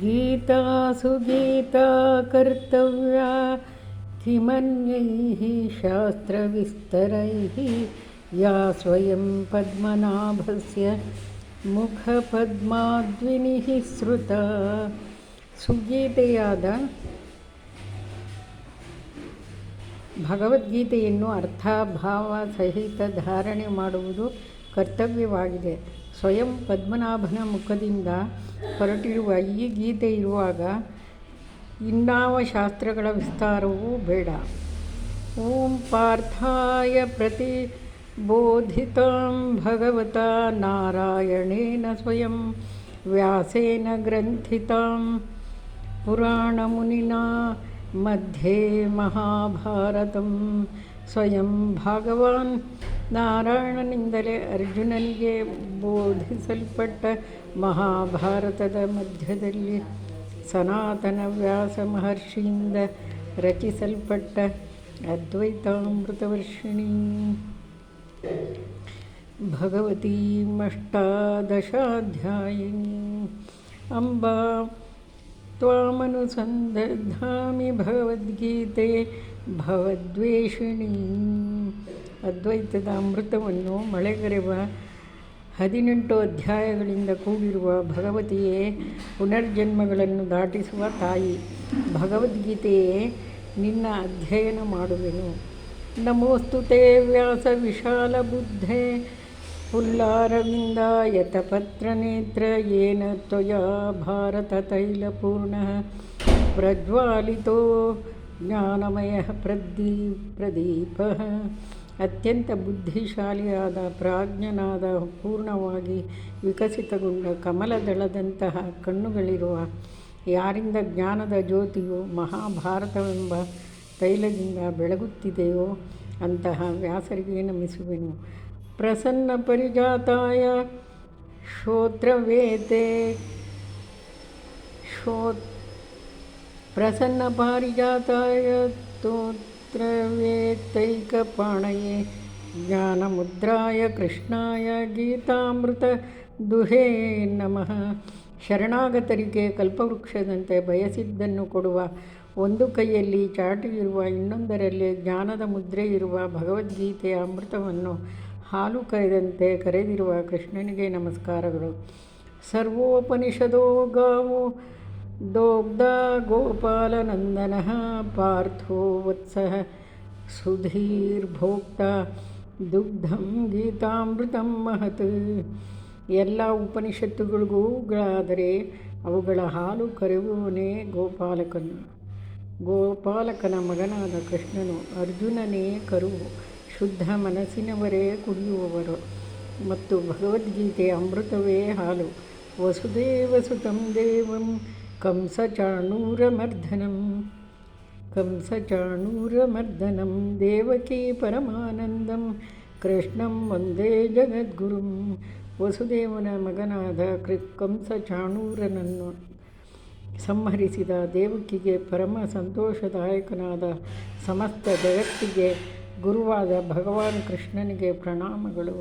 ಗೀತಾ ಸುಗೀತಾ ಕರ್ತವ್ಯಾ ಕಿಮನ್ಯೈಃ ಶಾಸ್ತ್ರವಿಸ್ತರೈಃ ಯಾ ಸ್ವಯಂ ಪದ್ಮನಾಭಸ್ಯ ಮುಖಪದ್ಮಾದ್ವಿನಿಃ ಶ್ರುತಾ. ಸುಗೀತೆಯಾದ ಭಗವದ್ಗೀತೆಯನ್ನು ಅರ್ಥಭಾವ ಸಹಿತ ಧಾರಣೆ ಮಾಡುವುದು ಕರ್ತವ್ಯವಾಗಿದೆ. ಸ್ವಯಂ ಪದ್ಮನಾಭನ ಮುಖದಿಂದ ಹೊರಟಿರುವ ಈ ಗೀತೆ ಇರುವಾಗ ಇನ್ನಾವ ಶಾಸ್ತ್ರಗಳ ವಿಸ್ತಾರವೂ ಬೇಡ. ಓಂ ಪಾರ್ಥಾಯ ಪ್ರತಿಬೋಧಿತಾಂ ಭಗವತಾ ನಾರಾಯಣೇನ ಸ್ವಯಂ ವ್ಯಾಸೇನ ಗ್ರಂಥಿತಾಂ ಪುರಾಣಮುನಿನಾ ಮಧ್ಯೆ ಮಹಾಭಾರತಂ. ಸ್ವಯಂ ಭಗವಾನ್ ನಾರಾಯಣನಿಂದಲೇ ಅರ್ಜುನನಿಗೆ ಬೋಧಿಸಲ್ಪಟ್ಟ ಮಹಾಭಾರತದ ಮಧ್ಯದಲ್ಲಿ ಸನಾತನ ವ್ಯಾಸ ಮಹರ್ಷಿಯಿಂದ ರಚಿಸಲ್ಪಟ್ಟ ಅದ್ವೈತಾಮೃತವರ್ಷಿಣಿ ಭಗವತೀಮಷ್ಟಾದಶಾಧ್ಯಾಯಿನಿ ಅಂಬಾ ತ್ವಾಮನುಸಂದಧಾಮಿ ಭಗವದ್ಗೀತೆ ಭವದ್ವೇಷಿಣಿ. ಅದ್ವೈತದ ಅಮೃತವನ್ನು ಮಳೆಗರೆವ 18 ಅಧ್ಯಾಯಗಳಿಂದ ಕೂಡಿರುವ ಭಗವತಿಯೇ ಪುನರ್ಜನ್ಮಗಳನ್ನು ದಾಟಿಸುವ ತಾಯಿ. ಭಗವದ್ಗೀತೆಯೇ ನಿನ್ನ ಅಧ್ಯಯನ ಮಾಡುವೆನು. ನಮೋಸ್ತುತೆ ವ್ಯಾಸ ವಿಶಾಲ ಬುದ್ಧೇ ಪುಲ್ಲಾರವಿಂದಾಯತಪತ್ರನೇತ್ರ ಯೇನ ತ್ವಯಾ ಭಾರತ ತೈಲಪೂರ್ಣಃ ಪ್ರಜ್ವಾಲಿತೋ ಜ್ಞಾನಮಯಃ ಪ್ರದೀಪಃ. ಅತ್ಯಂತ ಬುದ್ಧಿಶಾಲಿಯಾದ ಪ್ರಾಜ್ಞನಾದ ಪೂರ್ಣವಾಗಿ ವಿಕಸಿತಗೊಂಡ ಕಮಲದಳದಂತಹ ಕಣ್ಣುಗಳಿರುವ ಯಾರಿಂದ ಜ್ಞಾನದ ಜ್ಯೋತಿಯು ಮಹಾಭಾರತವೆಂಬ ತೈಲದಿಂದ ಬೆಳಗುತ್ತಿದೆಯೋ ಅಂತಹ ವ್ಯಾಸರಿಗೆ ನಮಿಸುವೆನು. ಪ್ರಸನ್ನ ಪರಿಜಾತಾಯ ಶ್ರೋತ್ರವೇತೆ ಪ್ರಸನ್ನ ಪಾರಿಜಾತಾಯ ಸ್ತೋತ್ರವೇತೈಕಪಾಣಯೇ ಜ್ಞಾನಮುದ್ರಾಯ ಕೃಷ್ಣಾಯ ಗೀತಾಮೃತ ದುಹೇ ನಮಃ. ಶರಣಾಗತರಿಗೆ ಕಲ್ಪವೃಕ್ಷದಂತೆ ಬಯಸಿದ್ದನ್ನು ಕೊಡುವ ಒಂದು ಕೈಯಲ್ಲಿ ಚಾಟಿಯಿರುವ ಇನ್ನೊಂದರಲ್ಲಿ ಜ್ಞಾನದ ಮುದ್ರೆ ಇರುವ ಭಗವದ್ಗೀತೆಯ ಅಮೃತವನ್ನು ಹಾಲು ಕರೆದಂತೆ ಕರೆದಿರುವ ಕೃಷ್ಣನಿಗೆ ನಮಸ್ಕಾರಗಳು. ಸರ್ವೋಪನಿಷದೋ ಗಾವೋ ದೋಗ್ಧ ಗೋಪಾಲನಂದನಃ ಪಾರ್ಥೋ ವತ್ಸಃ ಸುಧೀರ್ಭೋಕ್ತ ದುಗ್ಧಂ ಗೀತಾಮೃತಂ ಮಹತ್. ಎಲ್ಲ ಉಪನಿಷತ್ತುಗಳಿಗೂಗಳಾದರೆ ಅವುಗಳ ಹಾಲು ಕರೆಯುವವನೇ ಗೋಪಾಲಕನ ಮಗನಾದ ಕೃಷ್ಣನು. ಅರ್ಜುನನೇ ಕರುವು, ಶುದ್ಧ ಮನಸ್ಸಿನವರೇ ಕುಡಿಯುವವರು ಮತ್ತು ಭಗವದ್ಗೀತೆಯ ಅಮೃತವೇ ಹಾಲು. ವಸುದೇವಸುತಂ ದೇವಂ ಕಂಸಚಾಣೂರಮರ್ದನಂ ದೇವಕೀ ಪರಮಾನಂದಂ ಕೃಷ್ಣಂ ವಂದೇ ಜಗದ್ಗುರುಂ. ವಸುದೇವನ ಮಗನಾದ ಕಂಸಚಾಣೂರನನ್ನು ಸಂಹರಿಸಿದ ದೇವಕಿಗೆ ಪರಮ ಸಂತೋಷದಾಯಕನಾದ ಸಮಸ್ತ ಜಗತ್ತಿಗೆ ಗುರುವಾದ ಭಗವಾನ್ ಕೃಷ್ಣನಿಗೆ ಪ್ರಣಾಮಗಳು.